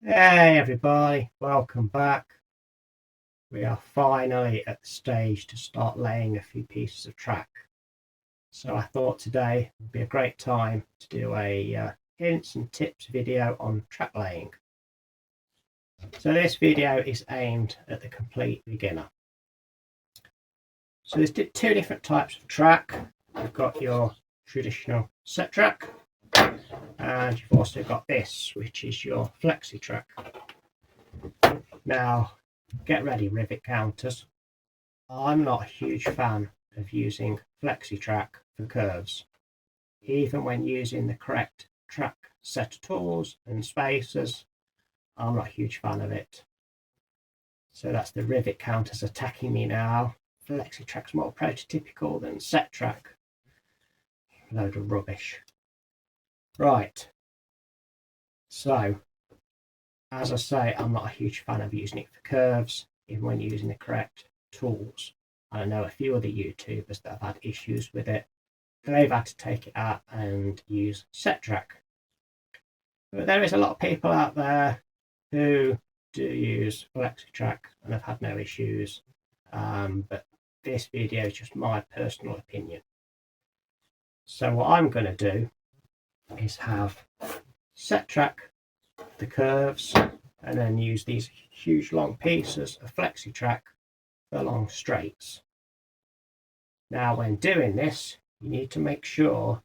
Hey everybody, welcome back. We are finally at the stage to start laying a few pieces of track. So I thought today would be a great time to do a hints and tips video on track laying. So this video is aimed at the complete beginner. So there's two different types of track. You've got your traditional set track, and you've also got this, which is your flexi track. Now, get ready, rivet counters. I'm not a huge fan of using flexi track for curves. Even when using the correct track set of tools and spacers, I'm not a huge fan of it. So that's the rivet counters attacking me now. Flexi track's more prototypical than set track. Load of rubbish. Right. So, as I say, I'm not a huge fan of using it for curves, even when using the correct tools. I know a few other YouTubers that have had issues with it. They've had to take it out and use set track. But there is a lot of people out there who do use flexi track and have had no issues. But this video is just my personal opinion. So what I'm going to do is have set track the curves and then use these huge long pieces of flexi track for long straights. Now when doing this, you need to make sure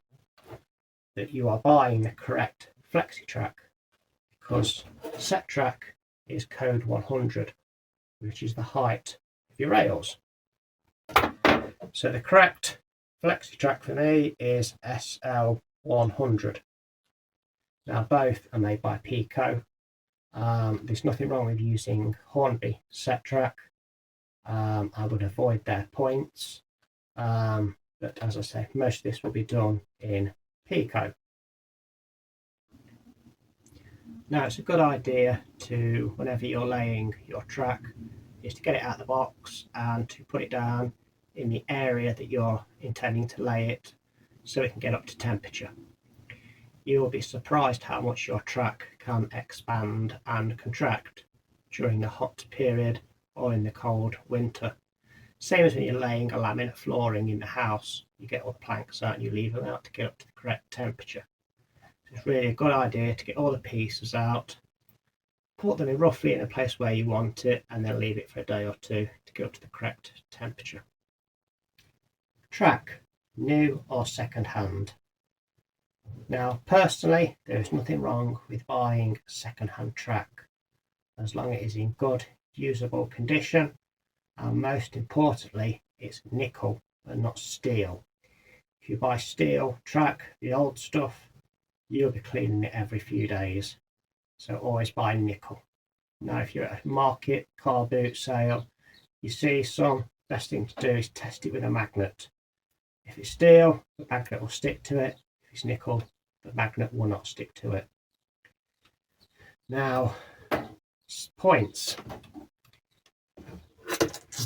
that you are buying the correct flexi track, because set track is code 100, which is the height of your rails. So the correct flexi track for me is SL 100. Now both are made by Pico. There's nothing wrong with using Hornby set track. I would avoid their points, but as I say, most of this will be done in Pico. Now it's a good idea to, whenever you're laying your track, is to get it out of the box and to put it down in the area that you're intending to lay it, so it can get up to temperature. You will be surprised how much your track can expand and contract during the hot period or in the cold winter. Same as when you're laying a laminate flooring in the house. You get all the planks out and you leave them out to get up to the correct temperature. So it's really a good idea to get all the pieces out, put them in roughly in a place where you want it, and then leave it for a day or two to get up to the correct temperature. Track, new or second hand. Now personally, there is nothing wrong with buying second-hand track as long as it is in good usable condition, and most importantly it's nickel and not steel. If you buy steel track, the old stuff, you'll be cleaning it every few days, so always buy nickel. Now if you're at a market, car boot sale, you see some, best thing to do is test it with a magnet. If it's steel, the magnet will stick to it. If it's nickel, the magnet will not stick to it. Now, points.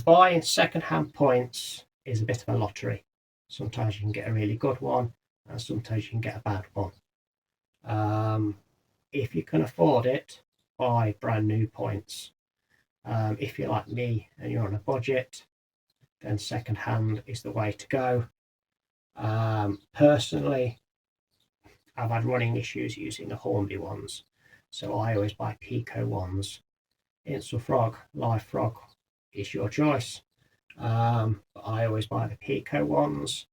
Buying second-hand points is a bit of a lottery. Sometimes you can get a really good one, and sometimes you can get a bad one. If you can afford it, buy brand new points. If you're like me and you're on a budget, then second-hand is the way to go. Personally, I've had running issues using the Hornby ones, so I always buy Pico ones. Instant Frog, Live Frog is your choice, but I always buy the Pico ones,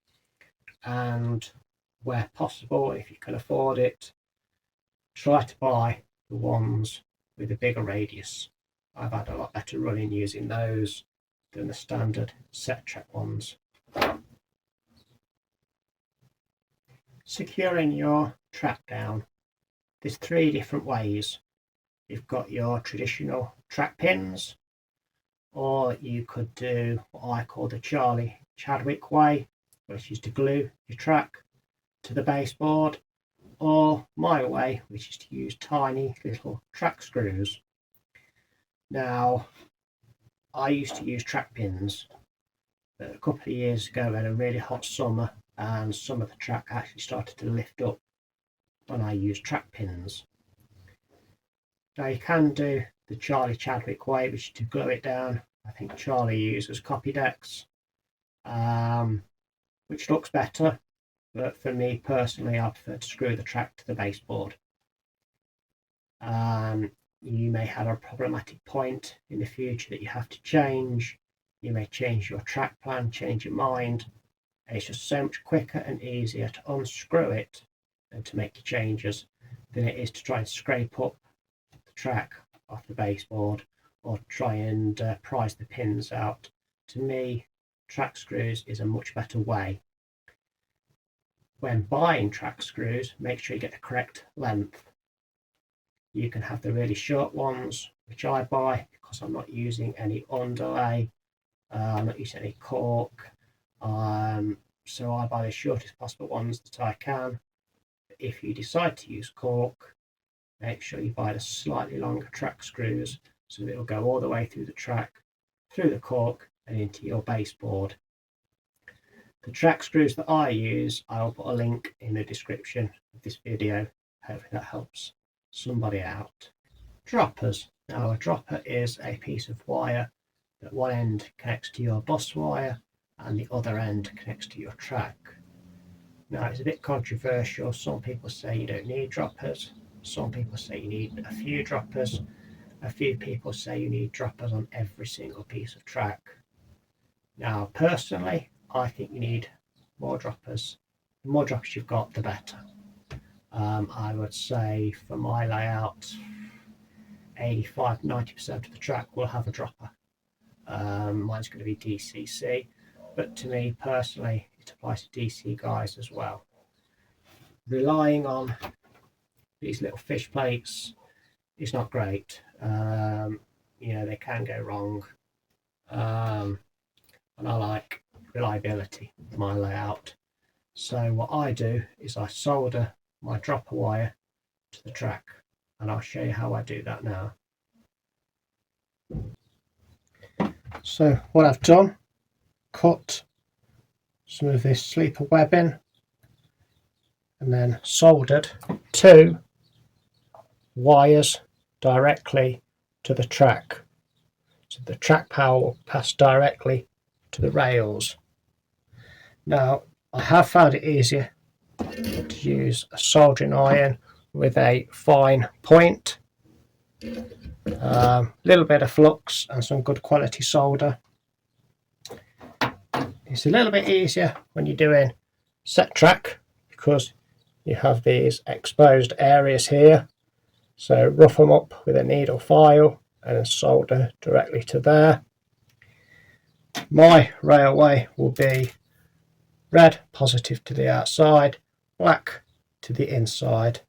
and where possible, if you can afford it, try to buy the ones with a bigger radius. I've had a lot better running using those than the standard set track ones. Securing your track down. There's three different ways. You've got your traditional track pins, or you could do what I call the Charlie Chadwick way, which is to glue your track to the baseboard, or my way, which is to use tiny little track screws. Now, I used to use track pins, but a couple of years ago we had a really hot summer and some of the track actually started to lift up when I used track pins. Now you can do the Charlie Chadwick way, which is to glue it down. I think Charlie uses copy decks, which looks better, but for me personally I prefer to screw the track to the baseboard. You may have a problematic point in the future that you have to change. You may change your track plan, change your mind, and it's just so much quicker and easier to unscrew it and to make your changes than it is to try and scrape up the track off the baseboard or try and prise the pins out. To me, track screws is a much better way. When buying track screws, make sure you get the correct length. You can have the really short ones, which I buy because I'm not using any underlay, I'm not using any cork, so I buy the shortest possible ones that I can. If you decide to use cork, make sure you buy the slightly longer track screws so that it'll go all the way through the track, through the cork and into your baseboard. The track screws that I use, I'll put a link in the description of this video. Hopefully that helps somebody out. Droppers. Now a dropper is a piece of wire that one end connects to your bus wire and the other end connects to your track. Now it's a bit controversial. Some people say you don't need droppers. Some people say you need a few droppers. A few people say you need droppers on every single piece of track. Now personally, I think you need more droppers. The more droppers you've got, the better. I would say for my layout, 85–90% of the track will have a dropper. Mine's going to be DCC, but to me personally, it applies to DC guys as well. Relying on these little fish plates is not great. They can go wrong, and I like reliability with my layout. So what I do is I solder my dropper wire to the track, and I'll show you how I do that now. So what I've done, cut some of this sleeper webbing and then soldered 2 wires directly to the track, so the track power will pass directly to the rails. Now I have found it easier to use a soldering iron with a fine point, little bit of flux and some good quality solder. It's a little bit easier when you're doing set track because you have these exposed areas here, so rough them up with a needle file and solder directly to there. My railway will be red positive to the outside, black to the inside.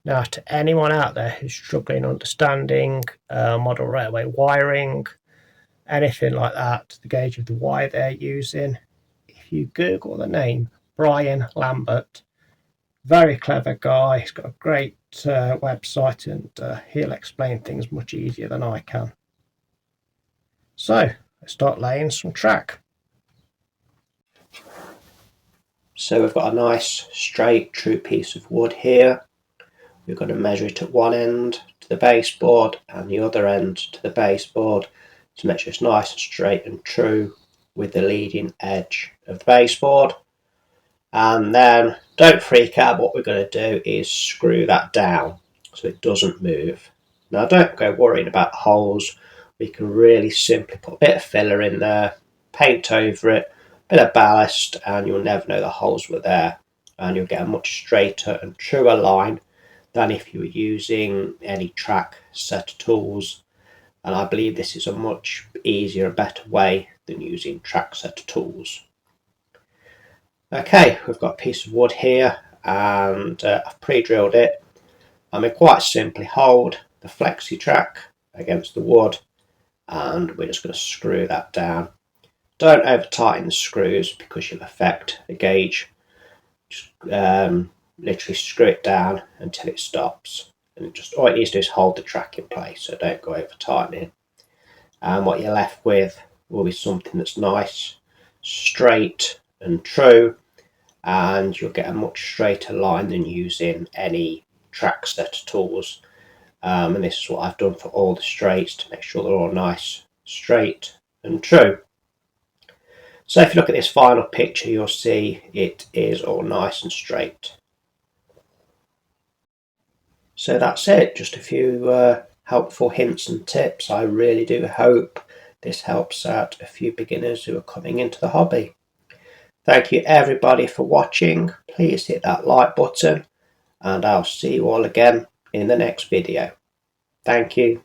Now to anyone out there who's struggling understanding model railway wiring, anything like that, the gauge of the wire they're using, if you Google the name Brian Lambert, very clever guy, he's got a great website, and he'll explain things much easier than I can. So let's start laying some track. So we've got a nice straight true piece of wood here. We've got to measure it at one end to the baseboard and the other end to the baseboard to make sure it's nice and straight and true with the leading edge of the baseboard. And then don't freak out, what we're going to do is screw that down so it doesn't move. Now don't go worrying about the holes. We can really simply put a bit of filler in there, paint over it, a bit of ballast, and you'll never know the holes were there, and you'll get a much straighter and truer line than if you were using any track set tools. And I believe this is a much easier and better way than using track set tools. Okay, we've got a piece of wood here, and I've pre-drilled it. I'm going to quite simply hold the flexi track against the wood, and we're just going to screw that down. Don't over tighten the screws because you'll affect the gauge. Just literally screw it down until it stops, and just all it needs to do is hold the track in place, so don't go over tightening. And what you're left with will be something that's nice, straight and true, and you'll get a much straighter line than using any track set tools. And this is what I've done for all the straights to make sure they're all nice, straight and true. So if you look at this final picture, you'll see it is all nice and straight. So that's it, just a few helpful hints and tips. I really do hope this helps out a few beginners who are coming into the hobby. Thank you everybody for watching. Please hit that like button and I'll see you all again in the next video. Thank you.